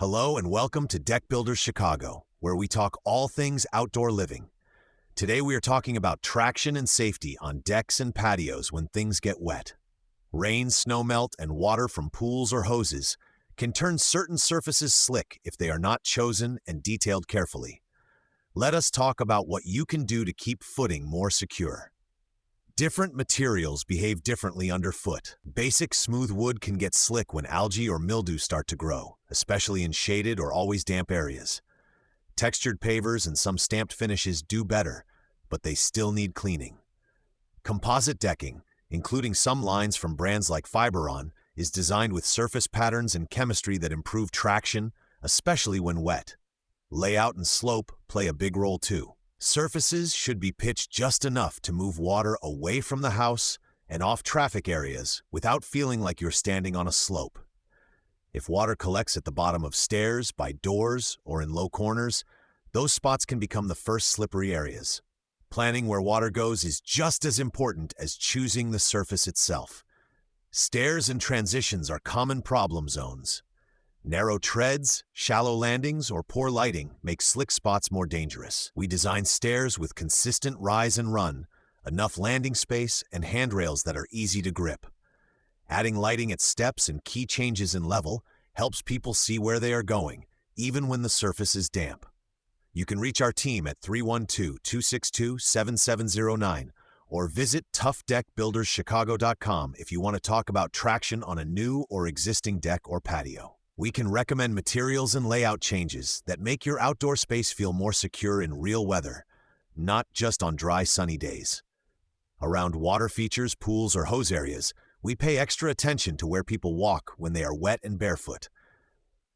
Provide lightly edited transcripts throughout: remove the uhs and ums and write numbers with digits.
Hello and welcome to Deck Builders Chicago, where we talk all things outdoor living. Today we are talking about traction and safety on decks and patios when things get wet. Rain, snowmelt, and water from pools or hoses can turn certain surfaces slick if they are not chosen and detailed carefully. Let us talk about what you can do to keep footing more secure. Different materials behave differently underfoot. Basic smooth wood can get slick when algae or mildew start to grow, especially in shaded or always damp areas. Textured pavers and some stamped finishes do better, but they still need cleaning. Composite decking, including some lines from brands like Fiberon, is designed with surface patterns and chemistry that improve traction, especially when wet. Layout and slope play a big role too. Surfaces should be pitched just enough to move water away from the house and off traffic areas without feeling like you're standing on a slope. If water collects at the bottom of stairs, by doors, or in low corners, those spots can become the first slippery areas. Planning where water goes is just as important as choosing the surface itself. Stairs and transitions are common problem zones. Narrow treads, shallow landings, or poor lighting make slick spots more dangerous. We design stairs with consistent rise and run, enough landing space, and handrails that are easy to grip. Adding lighting at steps and key changes in level helps people see where they are going, even when the surface is damp. You can reach our team at 312-262-7709 or visit toughdeckbuilderschicago.com if you want to talk about traction on a new or existing deck or patio. We can recommend materials and layout changes that make your outdoor space feel more secure in real weather, not just on dry, sunny days. Around water features, pools, or hose areas, we pay extra attention to where people walk when they are wet and barefoot.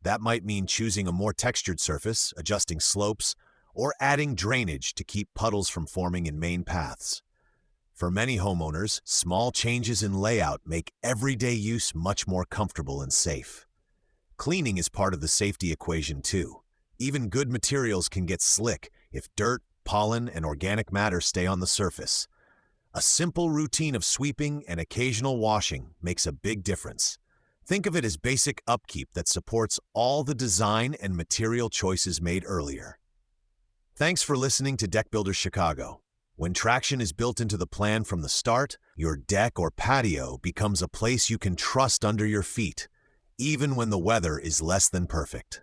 That might mean choosing a more textured surface, adjusting slopes, or adding drainage to keep puddles from forming in main paths. For many homeowners, small changes in layout make everyday use much more comfortable and safe. Cleaning is part of the safety equation too. Even good materials can get slick if dirt, pollen, and organic matter stay on the surface. A simple routine of sweeping and occasional washing makes a big difference. Think of it as basic upkeep that supports all the design and material choices made earlier. Thanks for listening to Deck Builders Chicago. When traction is built into the plan from the start, your deck or patio becomes a place you can trust under your feet, even when the weather is less than perfect.